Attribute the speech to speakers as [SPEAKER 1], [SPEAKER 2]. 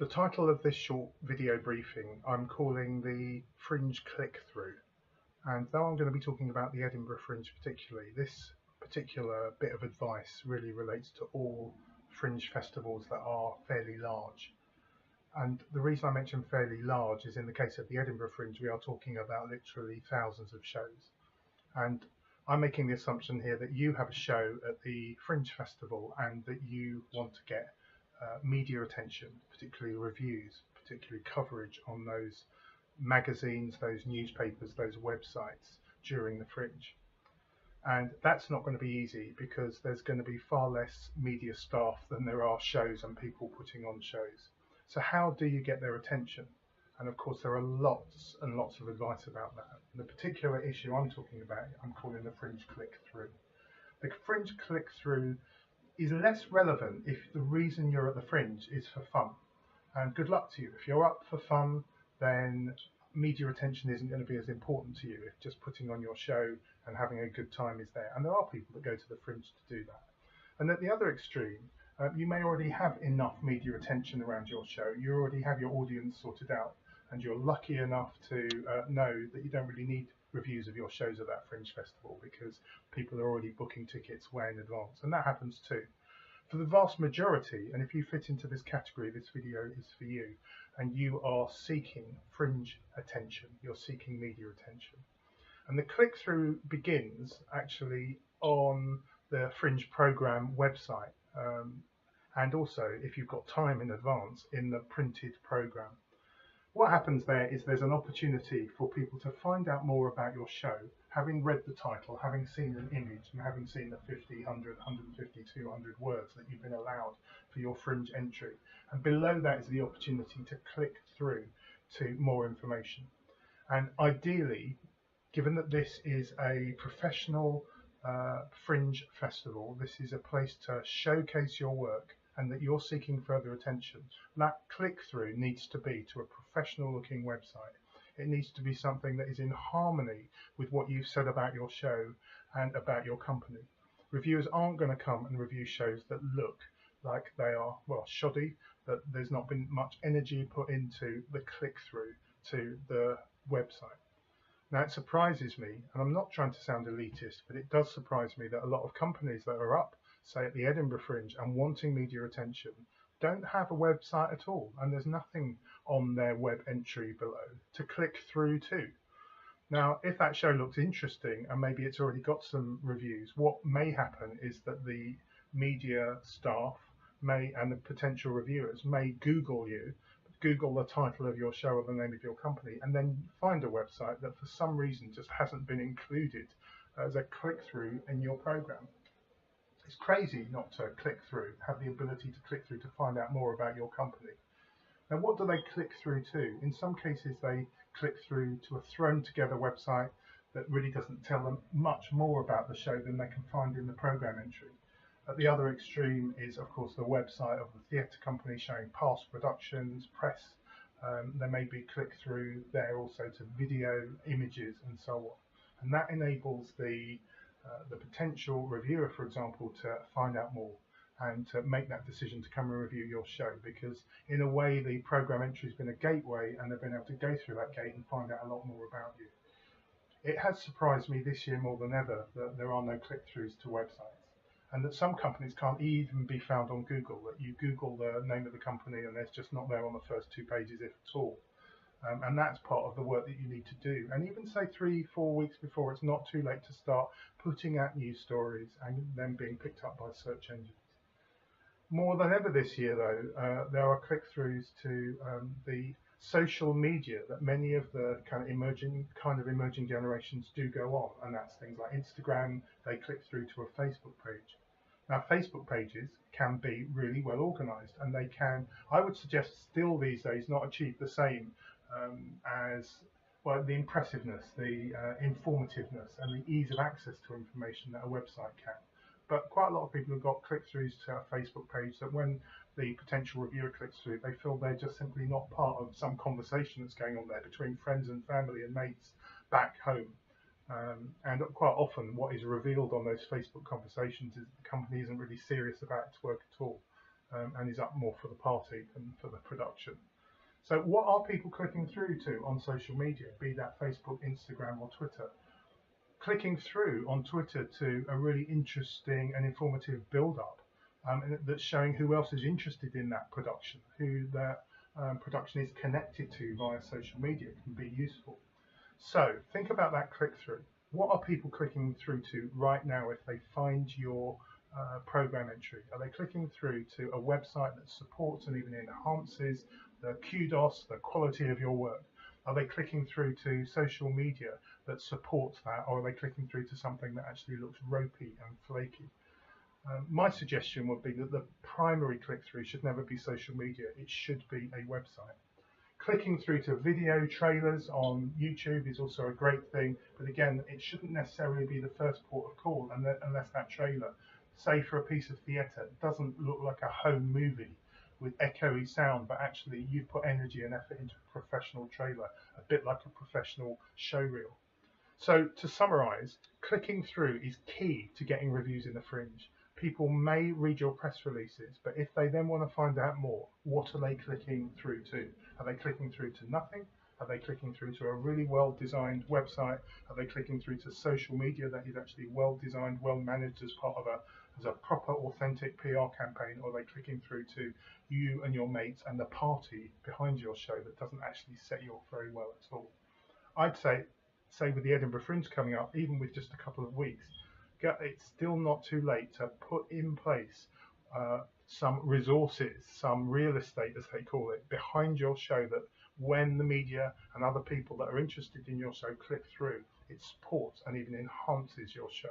[SPEAKER 1] The title of this short video briefing I'm calling the Fringe click-through, and though I'm going to be talking about the Edinburgh Fringe particularly, this particular bit of advice really relates to all Fringe festivals that are fairly large. And the reason I mention fairly large is in the case of the Edinburgh Fringe we are talking about literally thousands of shows. And I'm making the assumption here that you have a show at the Fringe Festival and that you want to get media attention, particularly reviews, particularly coverage on those magazines, those newspapers, those websites during the Fringe. And that's not going to be easy because there's going to be far less media staff than there are shows and people putting on shows. So how do you get their attention? And of course, there are lots and lots of advice about that. The particular issue I'm talking about, I'm calling the Fringe click-through. The Fringe click-through is less relevant if the reason you're at the Fringe is for fun. And good luck to you. If you're up for fun, then media attention isn't going to be as important to you if just putting on your show and having a good time is there. And there are people that go to the Fringe to do that. And at the other extreme, you may already have enough media attention around your show. You already have your audience sorted out, and you're lucky enough to know that you don't really need reviews of your shows at that Fringe Festival because people are already booking tickets way in advance, and that happens too. For the vast majority, and if you fit into this category, this video is for you, and you are seeking Fringe attention, you're seeking media attention. And the click-through begins actually on the Fringe programme website, and also, if you've got time in advance, in the printed programme. What happens there is there's an opportunity for people to find out more about your show, having read the title, having seen an image, and having seen the 50, 100, 150, 200 words that you've been allowed for your Fringe entry. And below that is the opportunity to click through to more information. And ideally, given that this is a professional Fringe festival, this is a place to showcase your work and that you're seeking further attention, that click-through needs to be to a professional-looking website. It needs to be something that is in harmony with what you've said about your show and about your company. Reviewers aren't going to come and review shows that look like they are, well, shoddy, that there's not been much energy put into the click-through to the website. Now, it surprises me, and I'm not trying to sound elitist, but it does surprise me that a lot of companies that are up, say at the Edinburgh Fringe, and wanting media attention, don't have a website at all, and there's nothing on their web entry below to click through to. Now, if that show looks interesting, and maybe it's already got some reviews, what may happen is that the media staff may, and the potential reviewers may Google you, Google the title of your show or the name of your company, and then find a website that for some reason just hasn't been included as a click-through in your program. It's crazy not to click through, have the ability to click through to find out more about your company. Now, what do they click through to? In some cases, they click through to a thrown together website that really doesn't tell them much more about the show than they can find in the program entry. At the other extreme is, of course, the website of the theatre company showing past productions, press. There may be click through there also to video, images, and so on. And that enables the potential reviewer, for example, to find out more and to make that decision to come and review your show, because in a way the program entry has been a gateway and they've been able to go through that gate and find out a lot more about you. It has surprised me this year more than ever that there are no click-throughs to websites, and that some companies can't even be found on Google, that you Google the name of the company and it's just not there on the first 2 pages if at all. And that's part of the work that you need to do. And even say 3-4 weeks before, it's not too late to start putting out news stories and them being picked up by search engines. More than ever this year, though, there are click-throughs to the social media that many of the kind of emerging generations do go on, and that's things like Instagram. They click through to a Facebook page. Now, Facebook pages can be really well organised, and they can, I would suggest, still these days not achieve the same as well, the impressiveness, the informativeness, and the ease of access to information that a website can. But quite a lot of people have got click-throughs to a Facebook page that when the potential reviewer clicks through, they feel they're just simply not part of some conversation that's going on there between friends and family and mates back home. And quite often what is revealed on those Facebook conversations is the company isn't really serious about its work at all. and is up more for the party than for the production. So what are people clicking through to on social media, be that Facebook, Instagram or Twitter? Clicking through on Twitter to a really interesting and informative build-up that's showing who else is interested in that production, who that production is connected to via social media can be useful. So think about that click-through. What are people clicking through to right now if they find your program entry? Are they clicking through to a website that supports and even enhances the kudos, the quality of your work? Are they clicking through to social media that supports that, or are they clicking through to something that actually looks ropey and flaky? My suggestion would be that the primary click-through should never be social media. It should be a website. Clicking through to video trailers on YouTube is also a great thing, but again, it shouldn't necessarily be the first port of call unless that trailer, say for a piece of theatre, doesn't look like a home movie with echoey sound, but actually you've put energy and effort into a professional trailer, a bit like a professional showreel. So to summarise, clicking through is key to getting reviews in the Fringe. People may read your press releases, but if they then want to find out more, what are they clicking through to? Are they clicking through to nothing? Are they clicking through to a really well-designed website? Are they clicking through to social media that is actually well-designed, well-managed as part of a proper, authentic PR campaign? Or are they clicking through to you and your mates and the party behind your show that doesn't actually set you off very well at all? I'd say with the Edinburgh Fringe coming up, even with just a couple of weeks, it's still not too late to put in place some resources, some real estate, as they call it, behind your show that when the media and other people that are interested in your show click through, it supports and even enhances your show.